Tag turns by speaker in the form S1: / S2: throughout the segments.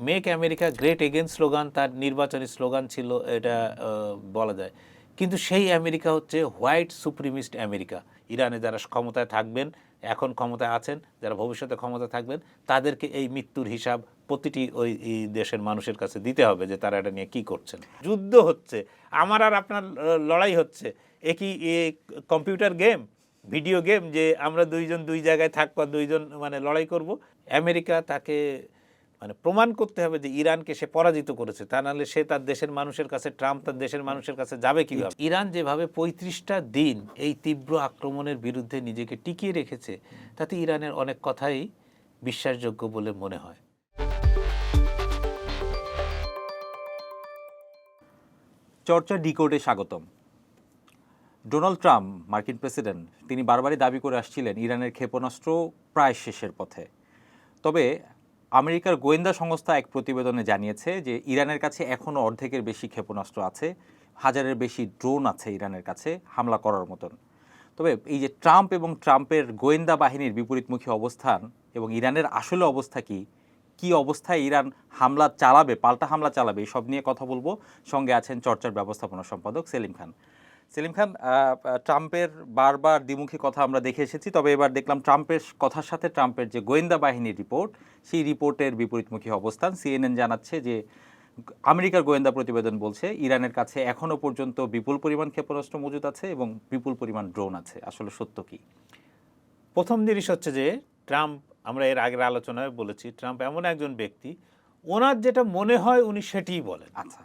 S1: Make America great again slogan তার নির্বাচনী slogan ছিল, এটা বলা যায়। কিন্তু সেই আমেরিকা হচ্ছে হোয়াইট সুপ্রিমিস্ট আমেরিকা। ইরানে যারা ক্ষমতায় থাকবেন, এখন ক্ষমতায় আছেন, যারা ভবিষ্যতে ক্ষমতায় থাকবেন, তাদেরকে এই মৃত্যুর হিসাব প্রতিটি ওই দেশের মানুষের কাছে দিতে হবে যে তারা এটা নিয়ে কী করছেন। যুদ্ধ হচ্ছে, আমার আর আপনার লড়াই হচ্ছে, এ কি কম্পিউটার গেম, ভিডিও গেম যে আমরা দুইজন দুই জায়গায় থাকবো, দুইজন মানে লড়াই করব? আমেরিকা তাকে মানে প্রমাণ করতে হবে যে ইরানকে সে পরাজিত করেছে, তা নাহলে সে তার দেশের মানুষের কাছে, ট্রাম্প তার দেশের মানুষের কাছে যাবে কীভাবে? ইরান যেভাবে 35টা দিন এই তীব্র আক্রমণের বিরুদ্ধে নিজেকে টিকিয়ে রেখেছে, তাতে ইরানের অনেক কথাই বিশ্বাসযোগ্য বলে মনে হয়।
S2: চর্চা ডিকোডে স্বাগতম। ডোনাল্ড ট্রাম্প, মার্কিন প্রেসিডেন্ট, তিনি বারবারই দাবি করে আসছিলেন ইরানের ক্ষেপণাস্ত্র প্রায় শেষের পথে। তবে আমেরিকার গোয়েন্দা সংস্থা এক প্রতিবেদনে জানিয়েছে যে ইরানের কাছে এখনও অর্ধেকের বেশি ক্ষেপণাস্ত্র আছে, 1000-এর বেশি ড্রোন আছে ইরানের কাছে হামলা করার মতন। তবে এই যে ট্রাম্প এবং ট্রাম্পের গোয়েন্দা বাহিনীর বিপরীতমুখী অবস্থান এবং ইরানের আসলে অবস্থা কী অবস্থায় ইরান হামলা চালাবে, পাল্টা হামলা চালাবে, এই সব নিয়ে কথা বলবো। সঙ্গে আছেন চর্চার ব্যবস্থাপনা সম্পাদক সেলিম খান। সেলিম খান, ট্রাম্পের বারবার দ্বিমুখী কথা আমরা দেখে এসেছি, তবে এবার দেখলাম ট্রাম্পের কথার সাথে ট্রাম্পের যে গোয়েন্দা বাহিনীর রিপোর্ট, সেই রিপোর্টের বিপরীতমুখী অবস্থান। সিএনএন জানাচ্ছে যে আমেরিকার গোয়েন্দা প্রতিবেদন বলছে ইরানের কাছে এখনও পর্যন্ত বিপুল পরিমাণ ক্ষেপণাস্ত্র মজুদ আছে এবং বিপুল পরিমাণ ড্রোন আছে। আসলে সত্য কি?
S1: প্রথম জিনিস হচ্ছে যে ট্রাম্প, আমরা এর আগের আলোচনায় বলেছি, ট্রাম্প এমন একজন ব্যক্তি, ওনার যেটা মনে হয় উনি সেটিই বলেন।
S2: আচ্ছা,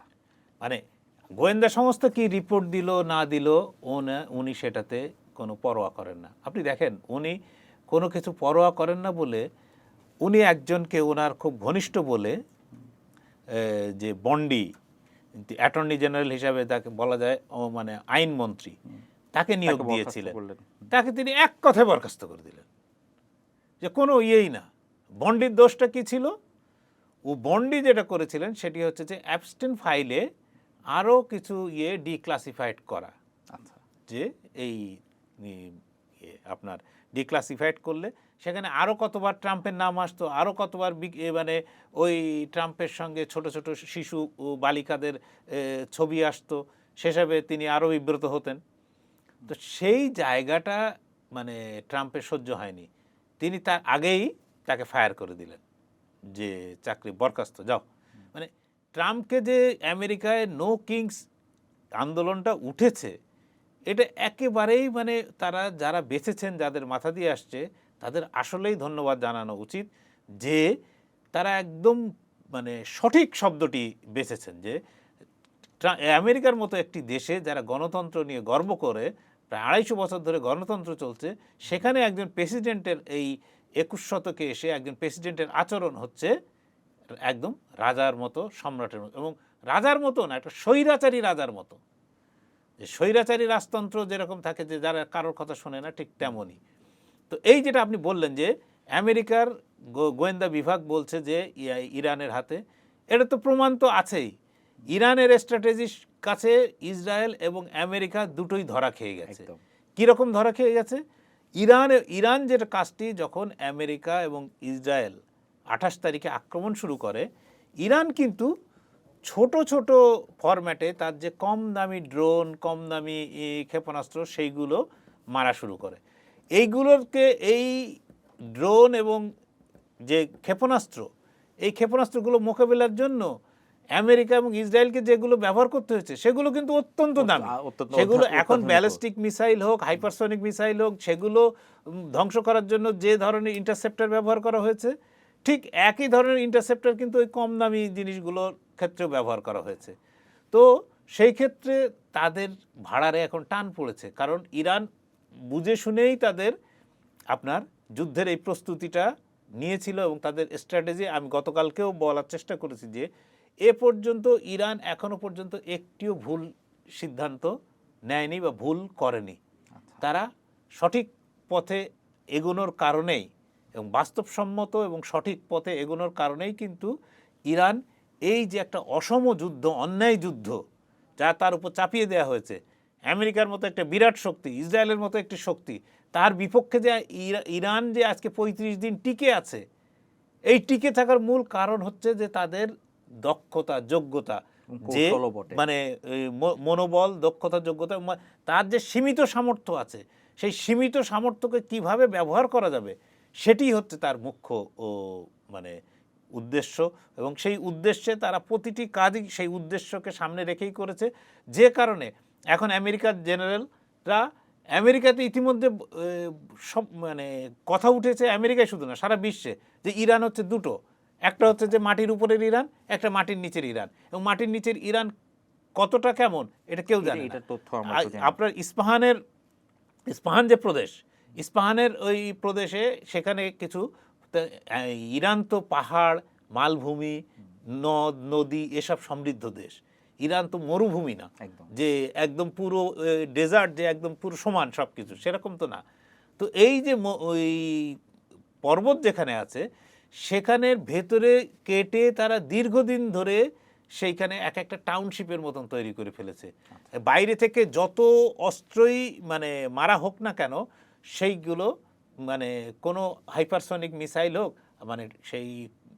S1: মানে গোয়েন্দা সংস্থা কি রিপোর্ট দিল না দিল, উনি সেটাতে কোনো পরোয়া করেন না। আপনি দেখেন, উনি কোনো কিছু পরোয়া করেন না বলে উনি একজনকে ওনার খুব ঘনিষ্ঠ বলে, যে বন্ডি অ্যাটর্নি জেনারেল হিসাবে তাকে বলা যায়, মানে আইনমন্ত্রী, তাকে নিয়োগ দিয়েছিলেন, তাকে তিনি এক কথায় বরখাস্ত করে দিলেন যে কোনো ইয়েই না। বন্ডির দোষটা কি ছিল? ও বন্ডি যেটা করেছিলেন সেটি হচ্ছে যে অ্যাবস্টেন ফাইলে আরও কিছু ডিক্লাসিফাইড করা।
S2: আচ্ছা,
S1: যে এই আপনার ডিক্লাসিফাইড করলে সেখানে আরও কতবার ট্রাম্পের নাম আসতো, আরও কতবার মানে ওই ট্রাম্পের সঙ্গে ছোট ছোট শিশু ও বালিকাদের ছবি আসতো, সেসবে তিনি আরও বিব্রত হতেন। তো সেই জায়গাটা মানে ট্রাম্পের সহ্য হয়নি, তিনি তার আগেই তাকে ফায়ার করে দিলেন, যে চাকরি বরখাস্ত, যাও। মানে ট্রাম্পকে যে আমেরিকায় নো কিংস আন্দোলনটা উঠেছে, এটা একেবারেই মানে তারা যারা বেঁচেছেন, যাদের মাথা দিয়ে আসছে, তাদের আসলেই ধন্যবাদ জানানো উচিত যে তারা একদম মানে সঠিক শব্দটি বেঁচেছেন। যে আমেরিকার মতো একটি দেশে যারা গণতন্ত্র নিয়ে গর্ব করে, প্রায় 250 বছর ধরে গণতন্ত্র চলছে, সেখানে একজন প্রেসিডেন্টের এই 21 শতকে এসে একজন প্রেসিডেন্টের আচরণ হচ্ছে একদম রাজার মতো, সম্রাটের মতো, এবং রাজার মতো না, একটা স্বৈরাচারী রাজার মতো। যে স্বৈরাচারী রাজতন্ত্র যেরকম থাকে, যে যারা কারোর কথা শোনে না, ঠিক তেমনই। তো এই যেটা আপনি বললেন যে আমেরিকার গোয়েন্দা বিভাগ বলছে যে ইরানের হাতে, এটা তো প্রমাণ তো আছেই। ইরানের স্ট্র্যাটেজির কাছে ইসরায়েল এবং আমেরিকা দুটোই ধরা খেয়ে গেছে। কীরকম ধরা খেয়ে গেছে? ইরান যেটা কাজটি, যখন আমেরিকা এবং ইসরায়েল 28 তারিখে আক্রমণ শুরু করে, ইরান কিন্তু ছোট ছোট ফরম্যাটে তার যে কম দামি ড্রোন, কম দামি ক্ষেপণাস্ত্র, সেইগুলো মারা শুরু করে। এইগুলোকে, এই ড্রোন এবং যে ক্ষেপণাস্ত্র, এই ক্ষেপণাস্ত্রগুলো মোকাবিলার জন্য আমেরিকা এবং ইসরায়েলকে যেগুলো ব্যবহার করতে হয়েছে, সেগুলো কিন্তু অত্যন্ত দামি। সেগুলো এখন ব্যালিস্টিক মিসাইল হোক, হাইপারসনিক মিসাইল হোক, সেগুলো ধ্বংস করার জন্য যে ধরনের ইন্টারসেপ্টর ব্যবহার করা হয়েছে, ঠিক একই ধরনের ইন্টারসেপ্টর কিন্তু ওই কম দামি জিনিসগুলোর ক্ষেত্রেও ব্যবহার করা হয়েছে। তো সেই ক্ষেত্রে তাদের ভাড়ারে এখন টান পড়েছে, কারণ ইরান বুঝে শুনেই তাদের আপনার যুদ্ধের এই প্রস্তুতিটা নিয়েছিল, এবং তাদের স্ট্র্যাটেজি আমি গতকালকেও বলার চেষ্টা করেছি যে এ পর্যন্ত ইরান এখনো পর্যন্ত একটিও ভুল সিদ্ধান্ত নেয়নি বা ভুল করেনি। তারা সঠিক পথে এগোনোর কারণেই, এবং বাস্তবসম্মত এবং সঠিক পথে এগোনোর কারণেই কিন্তু ইরান এই যে একটা অসম যুদ্ধ, অন্যায় যুদ্ধ, যা তার উপর চাপিয়ে দেওয়া হয়েছে, আমেরিকার মতো একটা বিরাট শক্তি, ইসরায়েলের মতো একটি শক্তি, তার বিপক্ষে যে ইরান যে আজকে 35 দিন টিকে আছে, এই টিকে থাকার মূল কারণ হচ্ছে যে তাদের দক্ষতা, যোগ্যতা, যে
S2: কৌশলও বটে।
S1: মানে মনোবল, দক্ষতা, যোগ্যতা, তার যে সীমিত সামর্থ্য আছে, সেই সীমিত সামর্থ্যকে কিভাবে ব্যবহার করা যাবে সেটি হচ্ছে তার মুখ্য ও মানে উদ্দেশ্য। এবং সেই উদ্দেশ্যে তারা প্রতিটি কাজই সেই উদ্দেশ্যকে সামনে রেখেই করেছে, যে কারণে এখন আমেরিকার জেনারেলরা আমেরিকাতে ইতিমধ্যে সব মানে কথা উঠেছে, আমেরিকায় শুধু না সারা বিশ্বে, যে ইরান হচ্ছে দুটো, একটা হচ্ছে যে মাটির উপরের ইরান, একটা মাটির নিচের ইরান। এবং মাটির নিচের ইরান কতটা কেমন এটা কেউ জানে না।
S2: এটার তথ্য আমরা তো জানি।
S1: আপনার ইস্পাহান যে প্রদেশ, ইস্পাহানের ওই প্রদেশে সেখানে কিছু ইরান তো পাহাড়, মালভূমি, নদ নদী এসব সমৃদ্ধ দেশ। ইরান তো মরুভূমি না,
S2: একদম।
S1: যে একদম পুরো ডেজার্ট, যে একদম পুরো সমান সব কিছু, সেরকম তো না। তো এই যে ওই পর্বত যেখানে আছে সেখানের ভেতরে কেটে তারা দীর্ঘদিন ধরে সেইখানে এক একটা টাউনশিপের মতন তৈরি করে ফেলেছে। বাইরে থেকে যত অস্ত্রই মানে মারা হোক না কেন, সেইগুলো মানে কোনো হাইপারসনিক মিসাইল হোক, মানে সেই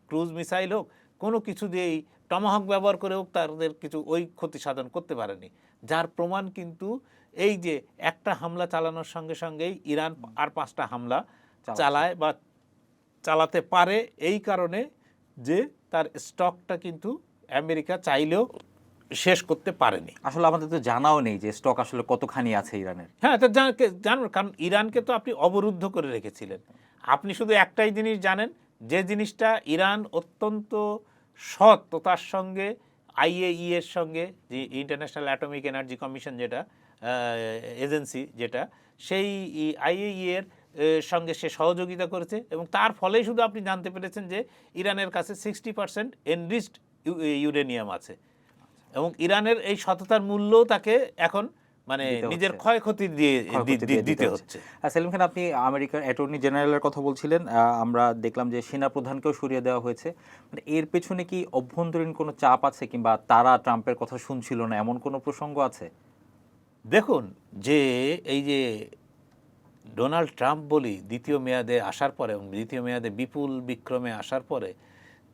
S1: ক্রুজ মিসাইল হোক, কোনো কিছু দিয়েই, টমাহক ব্যবহার করে হোক, তাদের কিছু ওই ক্ষতি সাধন করতে পারেনি। যার প্রমাণ কিন্তু এই যে একটা হামলা চালানোর সঙ্গে সঙ্গেই ইরান আর 5টা হামলা চালায় বা চালাতে পারে, এই কারণে যে তার স্টকটা কিন্তু আমেরিকা চাইলেও শেষ করতে পারেনি।
S2: আসলে আমাদের তো জানাও নেই যে স্টক আসলে কতখানি আছে ইরানের।
S1: হ্যাঁ, তো জানুন, কারণ ইরানকে তো আপনি অবরুদ্ধ করে রেখেছিলেন। আপনি শুধু একটাই জিনিস জানেন, যে জিনিসটা ইরান অত্যন্ত সৎ, তো তার সঙ্গে আইএই এর সঙ্গে, যে ইন্টারন্যাশনাল অ্যাটমিক এনার্জি কমিশন যেটা এজেন্সি, যেটা সেই আইএই এর সঙ্গে সে সহযোগিতা করেছে, এবং তার ফলেই শুধু আপনি জানতে পেরেছেন যে ইরানের কাছে 60% এনরিচড ইউরেনিয়াম আছে। এবং ইরানের এই সততার মূল্যও তাকে এখন মানে নিজের ক্ষয়ক্ষতি দিয়ে দিতে হচ্ছে।
S2: সেলিম খান, আপনি আমেরিকার অ্যাটর্নি জেনারেলের কথা বলছিলেন, আমরা দেখলাম যে সেনা প্রধানকেও সরিয়ে দেওয়া হয়েছে। মানে এর পেছনে কি অভ্যন্তরীণ কোনো চাপ আছে, কিংবা তারা ট্রাম্পের কথা শুনছিল না, এমন কোনো প্রসঙ্গ আছে?
S1: দেখুন, যে এই যে ডোনাল্ড ট্রাম্প বলি দ্বিতীয় মেয়াদে আসার পরে, এবং দ্বিতীয় মেয়াদে বিপুল বিক্রমে আসার পরে,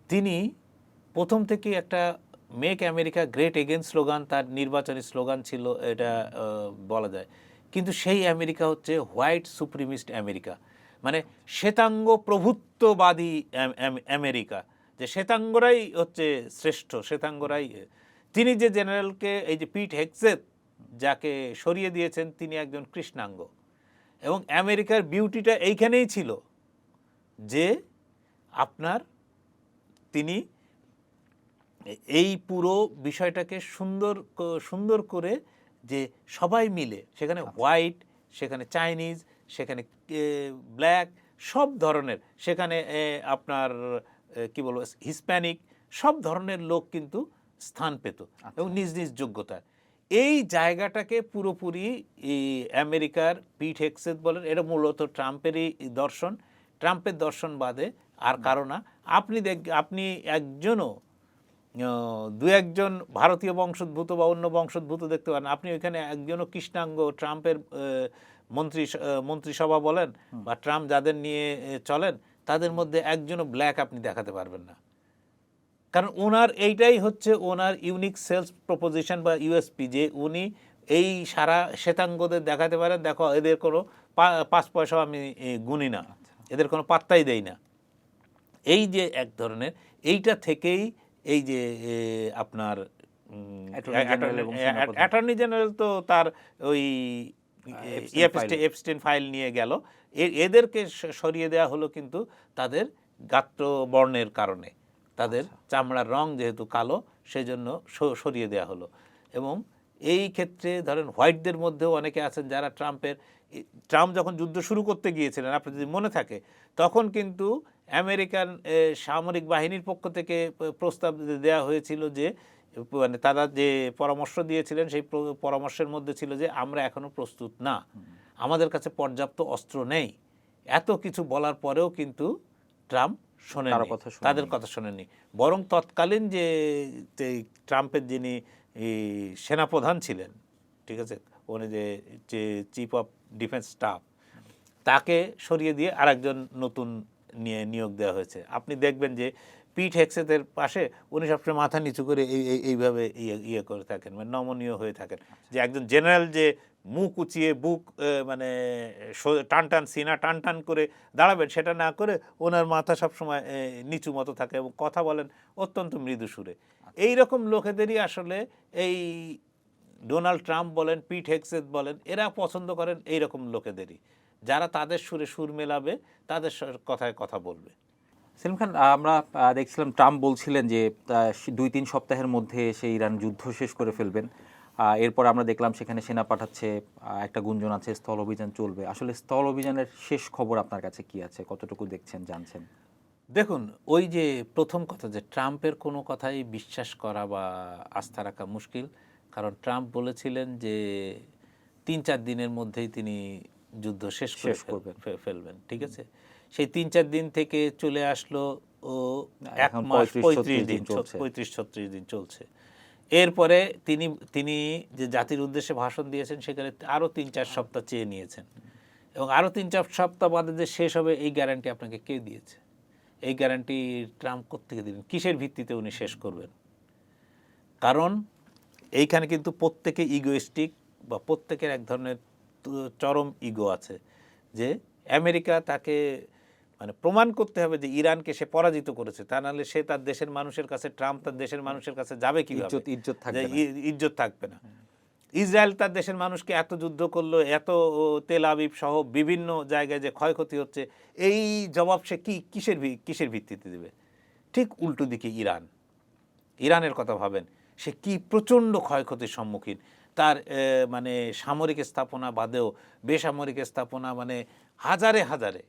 S1: তিনি প্রথম থেকেই একটা make America great again slogan, তার নির্বাচনী স্লোগান ছিল, এটা বলা যায়। কিন্তু সেই আমেরিকা হচ্ছে হোয়াইট সুপ্রিমিস্ট আমেরিকা, মানে শ্বেতাঙ্গ প্রভুত্ববাদী আমেরিকা, যে শ্বেতাঙ্গরাই হচ্ছে শ্রেষ্ঠ, শ্বেতাঙ্গরাই। তিনি যে জেনারেলকে, এই যে পিট হেগসেথ যাকে সরিয়ে দিয়েছেন, তিনি একজন কৃষ্ণাঙ্গ। এবং আমেরিকার বিউটিটা এইখানেই ছিল যে আপনার তিনি এই পুরো বিষয়টাকে সুন্দর করে, যে সবাই মিলে, সেখানে হোয়াইট, সেখানে চাইনিজ, সেখানে ব্ল্যাক, সব ধরনের, সেখানে আপনার কি বলবো হিসপ্যানিক, সব ধরনের লোক কিন্তু স্থান পেত এবং নিজ নিজ যোগ্যতা। এই জায়গাটাকে পুরোপুরি আমেরিকার পিট হেগসেথ বলেন, এটা মূলত ট্রাম্পেরই দর্শন। ট্রাম্পের দর্শন বাদে আর কারো না। আপনি একজনও দু একজন ভারতীয় বংশোদ্ভূত বা অন্য বংশোদ্ভূত দেখতে পারেন, আপনি ওইখানে একজনও কৃষ্ণাঙ্গ ট্রাম্পের মন্ত্রিসভা বলেন বা ট্রাম্প যাদের নিয়ে চলেন, তাদের মধ্যে একজনও ব্ল্যাক আপনি দেখাতে পারবেন না। কারণ ওনার এইটাই হচ্ছে ওনার ইউনিক সেলস প্রপোজিশন বা ইউএসপি, যে উনি এই সারা শ্বেতাঙ্গদের দেখাতে পারেন, দেখো এদের কোনো 5 পয়সাও আমি গুনি না, এদের কোনো পাত্তাই দেই না। এই যে এক ধরনের, এইটা থেকেই এই যে আপনার অ্যাটর্নি জেনারেল তো তার ওই এপস্টেইন ফাইল নিয়ে গেল, এদেরকে সরিয়ে দেওয়া হলো কিন্তু তাদের গাত্র বর্ণের কারণে, তাদের চামড়ার রং যেহেতু কালো, সেজন্য সরিয়ে দেওয়া হলো। এবং এই ক্ষেত্রে ধরেন হোয়াইটদের মধ্যেও অনেকে আছেন যারা ট্রাম্প যখন যুদ্ধ শুরু করতে গিয়েছিলেন, আপনার যদি মনে থাকে, তখন কিন্তু আমেরিকান সামরিক বাহিনীর পক্ষ থেকে প্রস্তাব দেওয়া হয়েছিল যে, মানে তারা যে পরামর্শ দিয়েছিলেন সেই পরামর্শের মধ্যে ছিল যে আমরা এখনো প্রস্তুত না, আমাদের কাছে পর্যাপ্ত অস্ত্র নেই। এত কিছু বলার পরেও কিন্তু ট্রাম্প শোনেননি, তাদের কথা শোনেননি। বরং তৎকালীন যে ট্রাম্পের যিনি সেনাপ্রধান ছিলেন, ঠিক আছে, উনি যে চিফ অফ ডিফেন্স স্টাফ, তাকে সরিয়ে দিয়ে আরেকজন নতুন নিয়ে নিয়োগ দেওয়া হয়েছে। আপনি দেখবেন যে পিট হেগসেথের পাশে উনি সবসময় মাথা নিচু করে এইভাবে ইয়ে করে থাকেন, মানে নমনীয় হয়ে থাকেন, যে একজন জেনারেল যে মুখ উঁচিয়ে বুক মানে টান টান সিনা টান টান করে দাঁড়াবেন, সেটা না করে ওনার মাথা সবসময় নিচু মতো থাকে এবং কথা বলেন অত্যন্ত মৃদু সুরে। এই রকম লোকেদেরই আসলে এই ডোনাল্ড ট্রাম্প বলেন, পিট হেগসেথ বলেন, এরা পছন্দ করেন এই রকম লোকেদেরই, যারা তাদের সুরে সুর মেলাবে, তাদের কথায় কথা বলবে।
S2: সেলিম খান, আমরা দেখছিলাম ট্রাম্প বলছিলেন যে 2-3 সপ্তাহের মধ্যে সে ইরান যুদ্ধ শেষ করে ফেলবেন। এরপর আমরা দেখলাম সেখানে সেনা পাঠাচ্ছে, একটা গুঞ্জন আছে স্থল অভিযান চলবে। আসলে স্থল অভিযানের শেষ খবর আপনার কাছে কি আছে, কতটুকু দেখছেন, জানছেন?
S1: দেখুন, ওই যে প্রথম কথা, যে ট্রাম্পের কোনো কথাই বিশ্বাস করা বা আস্থা রাখা মুশকিল। কারণ ট্রাম্প বলেছিলেন যে 3-4 দিনের মধ্যেই তিনি যুদ্ধ শেষ করবেন, ফেলবেন, ঠিক আছে। সেই 3-4 দিন থেকে চলে আসলো ও 1 মাস 35 দিন, 35-36 দিন চলছে। এরপরে তিনি যে জাতির উদ্দেশ্যে ভাষণ দিয়েছেন, সেখানে আরও 3-4 সপ্তাহ চেয়ে নিয়েছেন, এবং আরও 3-4 সপ্তাহ বাদে যে শেষ হবে এই গ্যারান্টি আপনাকে কে দিয়েছে? এই গ্যারান্টি ট্রাম্প কোত্থেকে দিলেন? কিসের ভিত্তিতে উনি শেষ করবেন? কারণ এইখানে কিন্তু প্রত্যেকে ইগোইস্টিক, বা প্রত্যেকের এক ধরনের চরম ইগো আছে, যে আমেরিকা তাকে মানে প্রমাণ করতে হবে যে ইরানকে সে পরাজিত করেছে, তা নাহলে সে তার দেশের মানুষের কাছে, ট্রাম্প তার দেশের মানুষের কাছে যাবে কিভাবে? ইজ্জত থাকবে না। ইসরায়েল তার দেশের মানুষকে এত যুদ্ধ করলো, এত তেল আবিব সহ বিভিন্ন জায়গায় যে ক্ষয়ক্ষতি হচ্ছে, এই জবাব সে কিসের ভিত্তিতে দেবে? ঠিক উল্টো দিকে ইরানের কথা ভাবেন, সে কি প্রচণ্ড ক্ষয়ক্ষতির সম্মুখীন। তার মানে সামরিক স্থাপনা বাদেও বেসামরিক স্থাপনা, মানে হাজারে হাজারে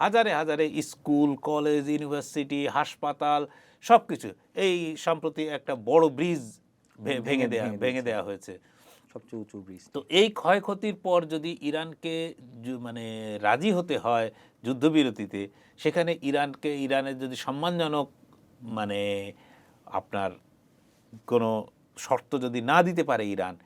S1: হাজারে হাজারে স্কুল, কলেজ, ইউনিভার্সিটি, হাসপাতাল, সব কিছু। এই সম্প্রতি একটা বড় ব্রিজ ভেঙে দেওয়া হয়েছে,
S2: সবচেয়ে উঁচু ব্রিজ।
S1: তো এই ক্ষয়ক্ষতির পর যদি ইরানকে মানে রাজি হতে হয় যুদ্ধবিরতিতে, সেখানে ইরানের যদি সম্মানজনক মানে আপনার কোনো শর্ত যদি না দিতে পারে ইরান,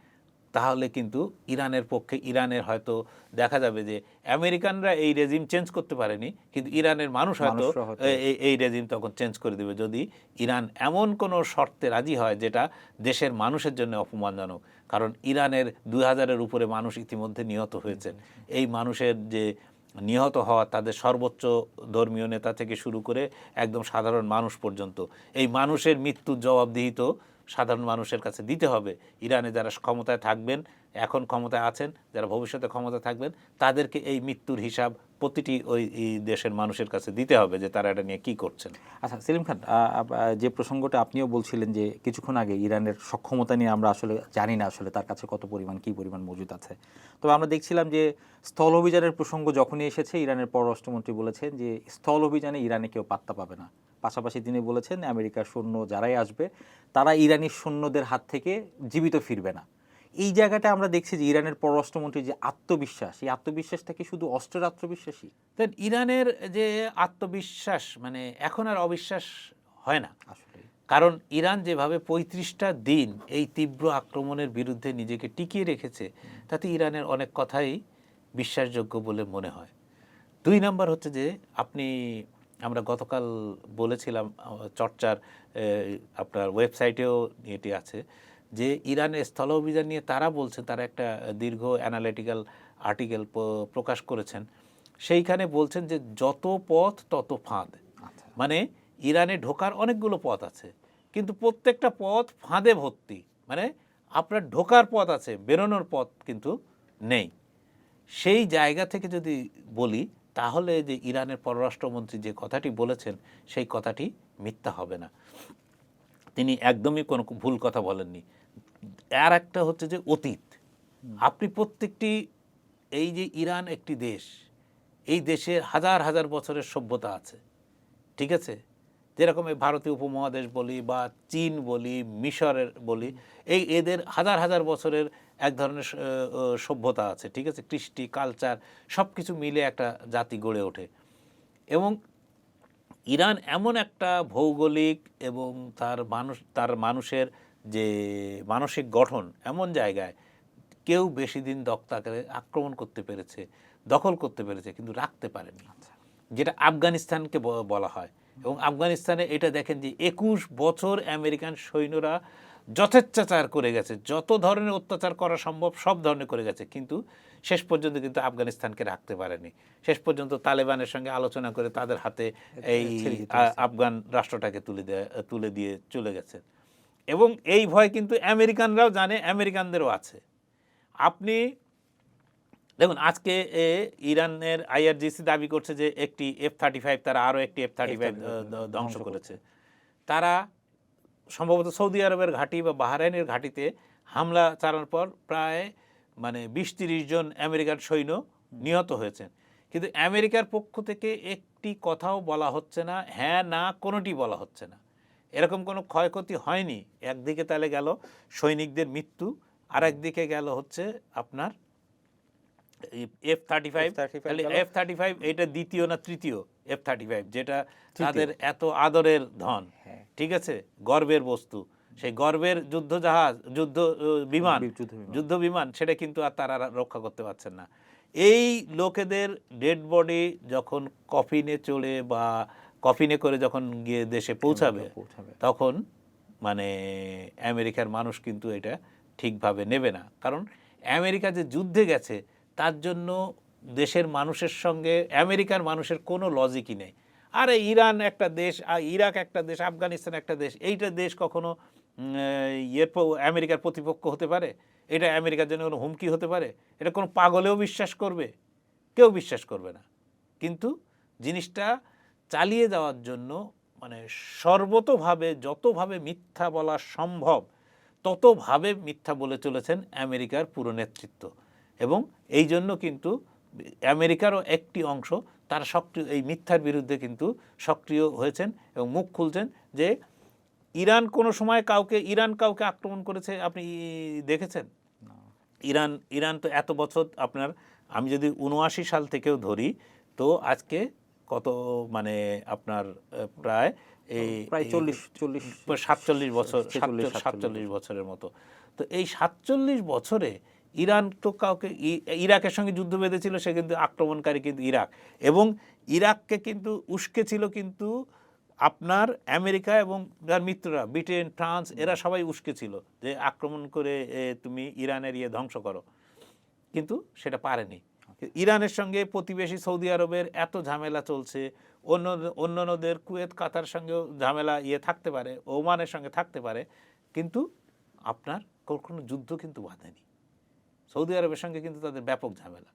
S1: তাহলে কিন্তু ইরানের পক্ষে, ইরানের হয়তো দেখা যাবে যে আমেরিকানরা এই রেজিম চেঞ্জ করতে পারেনি, কিন্তু ইরানের মানুষ হয়তো এই রেজিম তখন চেঞ্জ করে দেবে, যদি ইরান এমন কোনো শর্তে রাজি হয় যেটা দেশের মানুষের জন্য অপমানজনক। কারণ ইরানের 2000-এর উপরে মানুষ ইতিমধ্যে নিহত হয়েছেন। এই মানুষের যে নিহত হওয়া, তাদের সর্বোচ্চ ধর্মীয় নেতা থেকে শুরু করে একদম সাধারণ মানুষ পর্যন্ত, এই মানুষের মৃত্যুর জবাবদিহি তো সাধারণ মানুষের কাছে দিতে হবে। ইরানে যারা ক্ষমতায় থাকবেন, এখন ক্ষমতায় আছেন, যারা ভবিষ্যতে ক্ষমতায় থাকবেন, তাদেরকে এই মৃত্যুর হিসাব প্রতিটি ওই দেশের মানুষের কাছে দিতে হবে, যে তারা এটা নিয়ে কী করছেন।
S2: আচ্ছা সেলিম খান, যে প্রসঙ্গটা আপনিও বলছিলেন যে কিছুক্ষণ আগে ইরানের সক্ষমতা নিয়ে আমরা আসলে জানি না আসলে তার কাছে কত পরিমাণ, কী পরিমাণ মজুদ আছে। তবে আমরা দেখছিলাম যে স্থল অভিযানের প্রসঙ্গ যখনই এসেছে, ইরানের পররাষ্ট্রমন্ত্রী বলেছেন যে স্থল অভিযানে ইরানে কেউ পাত্তা পাবে না। পাশাপাশি তিনি বলেছেন আমেরিকার সৈন্য যারাই আসবে তারা ইরানি সৈন্যদের হাত থেকে জীবিত ফিরবে না। এই জায়গাটা আমরা দেখছি যে ইরানের পররাষ্ট্রমন্ত্রীর যে আত্মবিশ্বাস, এই আত্মবিশ্বাসটা কি শুধু অস্ত্রের আত্মবিশ্বাসী?
S1: দেন ইরানের যে আত্মবিশ্বাস, মানে এখন আর অবিশ্বাস হয় না আসলে। কারণ ইরান যেভাবে 35টা দিন এই তীব্র আক্রমণের বিরুদ্ধে নিজেকে টিকিয়ে রেখেছে, তাতে ইরানের অনেক কথাই বিশ্বাসযোগ্য বলে মনে হয়। 2 নাম্বার হচ্ছে যে আমরা গতকাল বলেছিলাম, চর্চার আপনার ওয়েবসাইটেও এটি আছে, যে ইরানের স্থল অভিযান নিয়ে তারা বলছে, তারা একটা দীর্ঘ অ্যানালিটিক্যাল আর্টিকেল প্রকাশ করেছেন। সেইখানে বলছেন যে যত পথ তত ফাঁদ। মানে ইরানে ঢোকার অনেকগুলো পথ আছে, কিন্তু প্রত্যেকটা পথ ফাঁদে ভর্তি। মানে আপনার ঢোকার পথ আছে, বেরোনোর পথ কিন্তু নেই। সেই জায়গা থেকে যদি বলি, তাহলে যে ইরানের পররাষ্ট্রমন্ত্রী যে কথাটি বলেছেন, সেই কথাটি মিথ্যা হবে না। তিনি একদমই কোনো ভুল কথা বলেননি। আর একটা হচ্ছে যে অতীত, আপনি প্রত্যেকটি, এই যে ইরান একটি দেশ, এই দেশের হাজার হাজার বছরের সভ্যতা আছে, ঠিক আছে। যেরকম এই ভারতীয় উপমহাদেশ বলি বা চীন বলি, মিশরের বলি, এদের হাজার হাজার বছরের এক ধরনের সভ্যতা আছে, ঠিক আছে। কৃষ্টি, কালচার সব কিছু মিলে একটা জাতি গড়ে ওঠে। এবং ইরান এমন একটা ভৌগোলিক এবং তার মানুষের যে মানসিক গঠন, এমন জায়গায় কেউ বেশি দিন আক্রমণ করতে পেরেছে, দখল করতে পেরেছে, কিন্তু রাখতে পারেনি। যেটা আফগানিস্তানকে বলা হয়। এবং আফগানিস্তানে এটা দেখেন যে 21 বছর আমেরিকান সৈন্যরা যথেচ্ছাচার করে গেছে, যত ধরনের অত্যাচার করা সম্ভব সব ধরনের করে গেছে, কিন্তু শেষ পর্যন্ত কিন্তু আফগানিস্তানকে রাখতে পারেনি। শেষ পর্যন্ত তালেবানের সঙ্গে আলোচনা করে তাদের হাতে এই আফগান রাষ্ট্রটাকে তুলে দিয়ে চলে গেছে। এবং এই ভয় কিন্তু আমেরিকানরাও জানে, আমেরিকানদেরও আছে। আপনি দেখুন আজকে ইরানের IRGC দাবি করছে যে একটি F-35, তারা আরও একটি F-35 ধ্বংস করেছে। তারা সম্ভবত সৌদি আরবের ঘাঁটি বা বাহরাইনের ঘাঁটিতে হামলা চালানোর পর প্রায় 20-30 জন আমেরিকার সৈন্য নিহত হয়েছেন। কিন্তু আমেরিকার পক্ষ থেকে একটি কথাও বলা হচ্ছে না, হ্যাঁ না কোনোটি বলা হচ্ছে না। এরকম কোনো ক্ষয়ক্ষতি হয়নি। একদিকে তাহলে গেল সৈনিকদের মৃত্যু, আর একদিকে গেল হচ্ছে আপনার F-35। তাহলে F-35 এটা দ্বিতীয় না তৃতীয় F-35, যেটা তাদের এত আদরের ধন, ঠিক আছে, গর্বের বস্তু, সেই গর্বের যুদ্ধ বিমান সেটা কিন্তু আর তারা রক্ষা করতে পারছেন না। এই লোকেদের ডেড বডি যখন কফিনে করে যখন গিয়ে দেশে পৌঁছাবে তখন আমেরিকার মানুষ কিন্তু এটা ঠিকভাবে নেবে না। কারণ আমেরিকা যে যুদ্ধে গেছে তার জন্য দেশের মানুষের সঙ্গে আমেরিকার মানুষের কোনো লজিকই নেই। আরে ইরান একটা দেশ, ইরাক একটা দেশ, আফগানিস্তান একটা দেশ, এইটা দেশ কখনো আমেরিকার প্রতিপক্ষ হতে পারে? এটা আমেরিকার জন্য কোনো হুমকি হতে পারে? এটা কোনো পাগলেও বিশ্বাস করবে? কেউ বিশ্বাস করবে না। কিন্তু জিনিসটা চালিয়ে যাওয়ার জন্য সর্বতোভাবে যতভাবে মিথ্যা বলা সম্ভব ততভাবে মিথ্যা বলে চলেছেন আমেরিকার পুরো নেতৃত্ব। এবং এই জন্য কিন্তু আমেরিকারও একটি অংশ তারা সক্রিয় এই মিথ্যার বিরুদ্ধে কিন্তু সক্রিয় হয়েছেন এবং মুখ খুলছেন যে ইরান কোনো সময় কাউকে আক্রমণ করেছে আপনি দেখেছেন? ইরান তো এত বছর আমি যদি 79 সাল থেকেও ধরি তো আজকে কত আপনার প্রায় 47 বছরের মতো। তো এই 47 বছরে ইরান তো ইরাকের সঙ্গে যুদ্ধ বেঁধেছিল, সে কিন্তু আক্রমণকারী কিন্তু ইরাক, এবং ইরাককে কিন্তু উস্কেছিল কিন্তু আপনার আমেরিকা এবং যার মিত্ররা ব্রিটেন, ফ্রান্স, এরা সবাই উস্কেছিল যে আক্রমণ করে তুমি ইরানের ধ্বংস করো, কিন্তু সেটা পারেনি। ইরানের সঙ্গে প্রতিবেশী সৌদি আরবের এত ঝামেলা চলছে, অন্যদের কুয়েত, কাতার সঙ্গেও ঝামেলা থাকতে পারে, ওমানের সঙ্গে থাকতে পারে, কিন্তু আপনার কোনো যুদ্ধ কিন্তু বাঁধেনি। সৌদি আরবের সঙ্গে কিন্তু তাদের ব্যাপক ঝামেলা।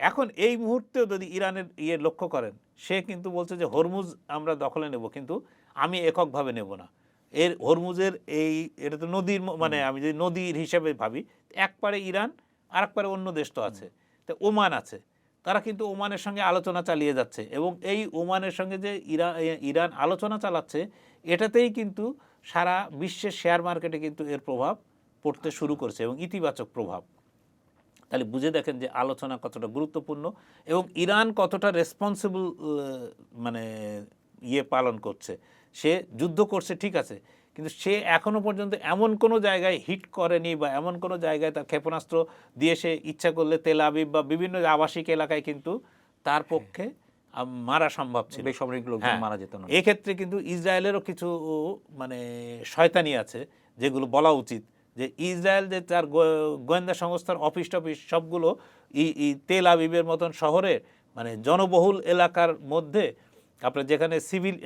S1: এখন এই মুহূর্তেও যদি ইরানের লক্ষ্য করেন, সে কিন্তু বলছে যে হরমুজ আমরা দখলে নেব, কিন্তু আমি এককভাবে নেব না। হরমুজের এটা তো নদীর আমি যদি নদীর হিসেবে ভাবি, এক পারে ইরান আর এক পারে অন্য দেশ তো আছে, তো ওমান আছে, তারা কিন্তু ওমানের সঙ্গে আলোচনা চালিয়ে যাচ্ছে। এবং এই ওমানের সঙ্গে যে ইরান আলোচনা চালাচ্ছে, এটাতেই কিন্তু সারা বিশ্বের শেয়ার মার্কেটে কিন্তু এর প্রভাব পড়তে শুরু করছে, এবং ইতিবাচক প্রভাব। তাহলে বুঝে দেখেন যে আলোচনা কতটা গুরুত্বপূর্ণ এবং ইরান কতটা রেসপন্সিবল পালন করছে। সে যুদ্ধ করছে ঠিক আছে, কিন্তু সে এখনো পর্যন্ত এমন কোনো জায়গায় হিট করেনি বা এমন কোনো জায়গায় তার ক্ষেপণাস্ত্র দিয়ে সে ইচ্ছা করলে তেল আবিব বা বিভিন্ন আবাসিক এলাকায় কিন্তু তার পক্ষে মারা সম্ভব ছিল,
S2: বেসামরিক লোকজন মারা যেত না।
S1: এক্ষেত্রে কিন্তু ইসরায়েলেরও কিছু শয়তানি আছে যেগুলো বলা উচিত, যে ইসরায়েল যে তার গোয়েন্দা সংস্থার অফিস টফিস সবগুলো তেল আবিবের মতন শহরের জনবহুল এলাকার মধ্যে আপনার যেখানে সিভিল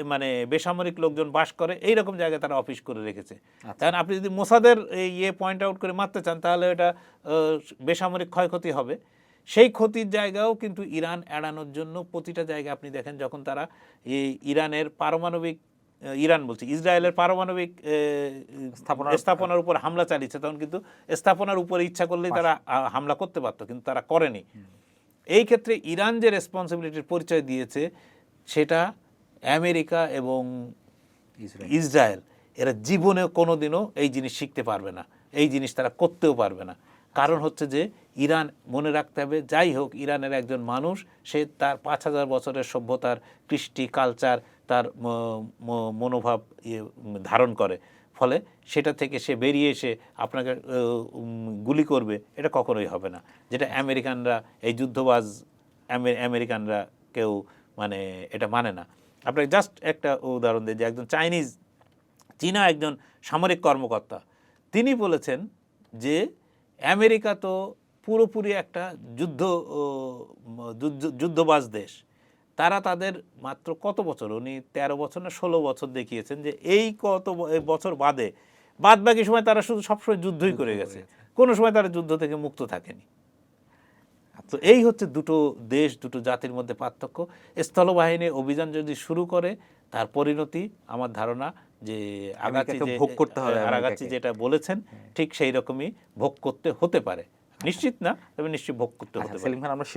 S1: বেসামরিক লোকজন বাস করে এইরকম জায়গায় তারা অফিস করে রেখেছে। কারণ আপনি যদি মোসাদের পয়েন্ট আউট করে মারতে চান তাহলে এটা বেসামরিক ক্ষয়ক্ষতি হবে। সেই ক্ষতির জায়গাও কিন্তু ইরান এড়ানোর জন্য প্রতিটা জায়গায় আপনি দেখেন যখন তারা ইসরায়েলের পারমাণবিক স্থাপনার উপর হামলা চালিয়েছে, তখন কিন্তু স্থাপনার উপরে ইচ্ছা করলেই তারা হামলা করতে পারতো, কিন্তু তারা করেনি। এই ক্ষেত্রে ইরান যে রেসপন্সিবিলিটির পরিচয় দিয়েছে সেটা আমেরিকা এবং ইসরায়েল এরা জীবনেও কোনোদিনও এই জিনিস শিখতে পারবে না, এই জিনিস তারা করতেও পারবে না। কারণ হচ্ছে যে ইরান, মনে রাখতে হবে, যাই হোক ইরানের একজন মানুষ, সে তার 5000 বছরের সভ্যতার কৃষ্টি, কালচার, তার মনোভাব ধারণ করে, ফলে সেটা থেকে সে বেরিয়ে এসে আপনাকে গুলি করবে, এটা কখনোই হবে না। যেটা আমেরিকানরা, এই যুদ্ধবাজ আমেরিকানরা কেউ মানে এটা মানে না। আপনাকে জাস্ট একটা উদাহরণ দিই যে একজন চীনা একজন সামরিক কর্মকর্তা তিনি বলেছেন যে আমেরিকা তো পুরোপুরি একটা যুদ্ধবাজ দেশ, তারা তাদের মাত্র কত বছর, উনি 13 বছর না 16 বছর দেখিয়েছেন যে এই বছর বাদ বাকি সময় তারা শুধু সবসময় যুদ্ধই করে গেছে, কোনো সময় তারা যুদ্ধ থেকে মুক্ত থাকেনি। তো এই হচ্ছে দুটো দেশ দুটো জাতির মধ্যে পার্থক্য। স্থলবাহিনী অভিযান যদি শুরু করে তার পরিণতি আমার ধারণা যে আগাচ্ছি যেটা বলেছেন ঠিক সেই রকমই ভোগ করতে হতে পারে, নিশ্চিত না তবে নিশ্চিত ভোগ করতে হতে পারে।
S2: সেলিম খান, আমরা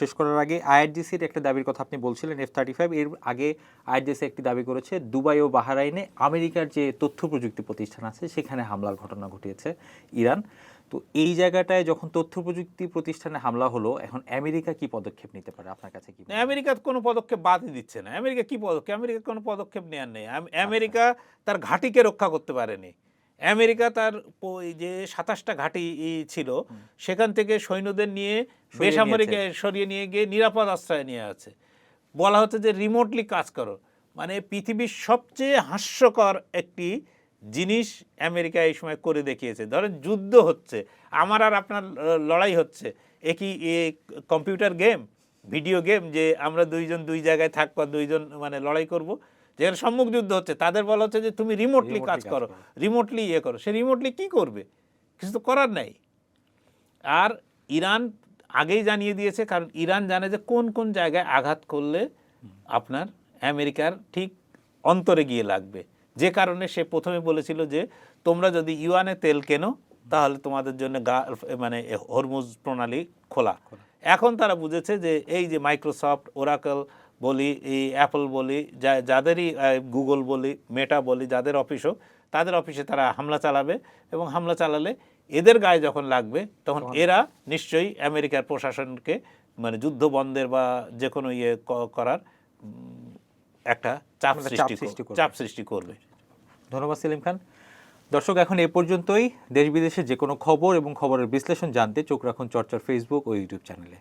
S2: শেষ করার আগে আইআরজিসির একটা দাবির কথা আপনি বলছিলেন, F-35 এর আগে আইআরজিসি একটি দাবি করেছে দুবাই ও বাহরাইনে আমেরিকার যে তথ্য প্রযুক্তি প্রতিষ্ঠান আছে সেখানে হামলার ঘটনা ঘটিয়েছে ইরান। তো এই জায়গাটায় যখন তথ্য প্রযুক্তি প্রতিষ্ঠানে হামলা হলো, এখন আমেরিকা কি পদক্ষেপ নিতে পারে আপনার কাছে কি?
S1: আমেরিকা কোনো পদক্ষেপ বাদই দিচ্ছে না। আমেরিকা কি পদক্ষেপ, আমেরিকা কোনো পদক্ষেপ নেওয়ার নেই। আমেরিকা তার ঘাঁটিকে রক্ষা করতে পারেনি। আমেরিকা তার যে 27টা ঘাঁটি ছিল সেখান থেকে সৈন্যদের নিয়ে বেসামরিক সরিয়ে নিয়ে গিয়ে নিরাপদ আশ্রয় নিয়ে আছে। বলা হচ্ছে যে রিমোটলি কাজ করো, মানে পৃথিবীর সবচেয়ে হাস্যকর একটি জিনিস আমেরিকা এই সময় করে দেখিয়েছে। ধরেন যুদ্ধ হচ্ছে, আমার আর আপনার লড়াই হচ্ছে, একই কম্পিউটার গেম, ভিডিও গেম, যে আমরা দুইজন দুই জায়গায় থাকবো, দুইজন মানে লড়াই করব। যেখানে সম্মুখ যুদ্ধ হচ্ছে তাদের বলা হচ্ছে যে তুমি রিমোটলি কাজ করো, রিমোটলি করো। সে রিমোটলি কি করবে? কিছু তো করার নাই। আর ইরান আগেই জানিয়ে দিয়েছে, কারণ ইরান জানে যে কোন কোন জায়গায় আঘাত করলে আপনার আমেরিকার ঠিক অন্তরে গিয়ে লাগবে। যে কারণে সে প্রথমে বলেছিল যে তোমরা যদি ইউয়ানে তেল কেনো তাহলে তোমাদের জন্য মানে হরমুজ প্রণালী খোলা। এখন তারা বুঝেছে যে এই যে মাইক্রোসফট, ওরাকল বলি, এই অ্যাপল বলি, যাদেরই গুগল বলি, মেটা বলি, যাদের অফিস হোক তাদের অফিসে তারা হামলা চালাবে, এবং হামলা চালালে এদের গায়ে যখন লাগবে তখন এরা নিশ্চয়ই আমেরিকার প্রশাসনকে মানে যুদ্ধ বন্ধের বা যে কোনো করার একটা চাপ সৃষ্টি করবে।
S2: ধন্যবাদ সেলিম খান। দর্শক, এখন এ পর্যন্তই। দেশ বিদেশে যে কোনো খবর এবং খবরের বিশ্লেষণ জানতে চোখ রাখুন চর্চার ফেসবুক ও ইউটিউব চ্যানেলে।